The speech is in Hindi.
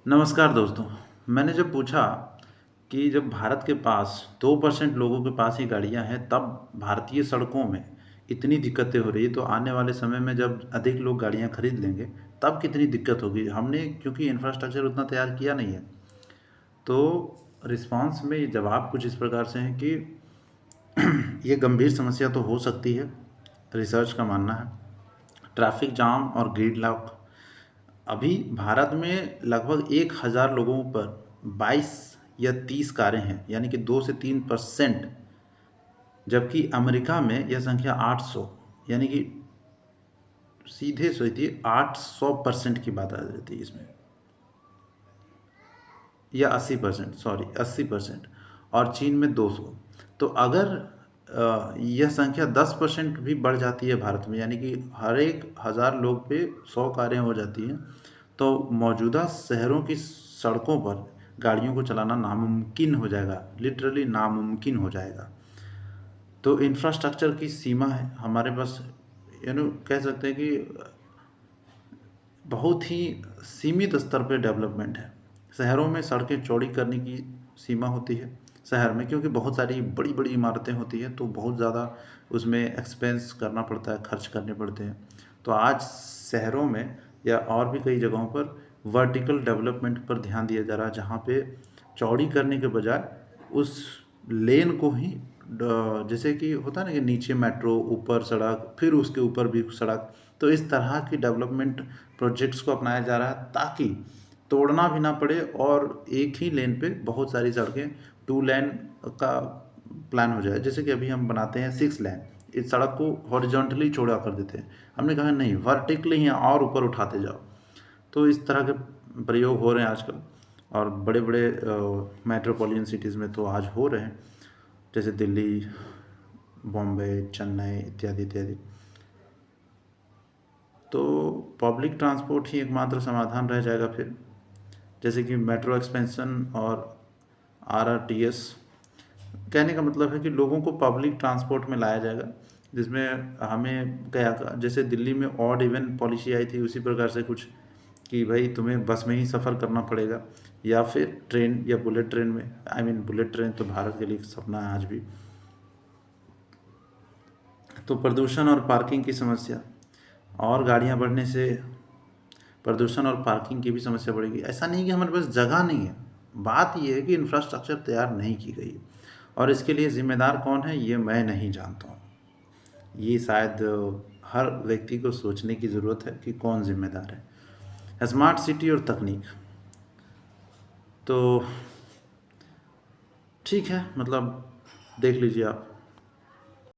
नमस्कार दोस्तों। मैंने जब पूछा कि जब भारत के पास 2% लोगों के पास ही गाड़ियां हैं तब भारतीय सड़कों में इतनी दिक्कतें हो रही है, तो आने वाले समय में जब अधिक लोग गाड़ियां खरीद लेंगे तब कितनी दिक्कत होगी। हमने क्योंकि इंफ्रास्ट्रक्चर उतना तैयार किया नहीं है। तो रिस्पांस में ये जवाब कुछ इस प्रकार से है कि ये गंभीर समस्या तो हो सकती है, रिसर्च का मानना है। ट्रैफिक जाम और ग्रिडलॉक। अभी भारत में लगभग 1,000 लोगों पर 22 या 30 कारें हैं, यानी कि 2 से 3%। जबकि अमेरिका में यह संख्या 800, यानी कि सीधे सोचिए 800% की बात आ जाती है इसमें, या 80%, सॉरी 80%। और चीन में 200। तो अगर यह संख्या 10% भी बढ़ जाती है भारत में, यानी कि हर एक 1,000 लोग पे 100 कारें हो जाती हैं, तो मौजूदा शहरों की सड़कों पर गाड़ियों को चलाना नामुमकिन हो जाएगा, लिटरली नामुमकिन हो जाएगा। तो इंफ्रास्ट्रक्चर की सीमा है हमारे पास, कह सकते हैं कि बहुत ही सीमित स्तर पे डेवलपमेंट है। शहरों में सड़कें चौड़ी करने की सीमा होती है शहर में, क्योंकि बहुत सारी बड़ी बड़ी इमारतें होती हैं, तो बहुत ज़्यादा उसमें एक्सपेंस करना पड़ता है, खर्च करने पड़ते हैं। तो आज शहरों में या और भी कई जगहों पर वर्टिकल डेवलपमेंट पर ध्यान दिया जा रहा है, जहाँ पे चौड़ी करने के बजाय उस लेन को ही जैसे कि होता है ना कि नीचे मेट्रो, ऊपर सड़क, फिर उसके ऊपर भी सड़क, तो इस तरह की डेवलपमेंट प्रोजेक्ट्स को अपनाया जा रहा है ताकि तोड़ना भी ना पड़े और एक ही लेन पे बहुत सारी सड़कें 2 लेन का प्लान हो जाए। जैसे कि अभी हम बनाते हैं 6 लेन, इस सड़क को हॉरिजॉन्टली चौड़ा कर देते हैं। हमने कहा नहीं, वर्टिकली ही और ऊपर उठाते जाओ। तो इस तरह के प्रयोग हो रहे हैं आजकल, और बड़े बड़े मेट्रोपॉलिटन सिटीज़ में तो आज हो रहे हैं, जैसे दिल्ली, बॉम्बे, चेन्नई इत्यादि इत्यादि। तो पब्लिक ट्रांसपोर्ट ही एकमात्र समाधान रह जाएगा फिर, जैसे कि मेट्रो एक्सपेंशन और आरआरटीएस। कहने का मतलब है कि लोगों को पब्लिक ट्रांसपोर्ट में लाया जाएगा, जिसमें हमें क्या, जैसे दिल्ली में ऑड इवन पॉलिसी आई थी, उसी प्रकार से कुछ कि भाई तुम्हें बस में ही सफ़र करना पड़ेगा या फिर ट्रेन या बुलेट ट्रेन में। आई मीन बुलेट ट्रेन तो भारत के लिए एक सपना है आज भी। तो प्रदूषण और पार्किंग की समस्या, और गाड़ियां बढ़ने से प्रदूषण और पार्किंग की भी समस्या बढ़ेगी। ऐसा नहीं कि हमारे पास जगह नहीं है, बात यह है कि इंफ्रास्ट्रक्चर तैयार नहीं की गई, और इसके लिए जिम्मेदार कौन है ये मैं नहीं जानता हूँ। ये शायद हर व्यक्ति को सोचने की ज़रूरत है कि कौन जिम्मेदार है। स्मार्ट सिटी और तकनीक, तो ठीक है, मतलब देख लीजिए आप।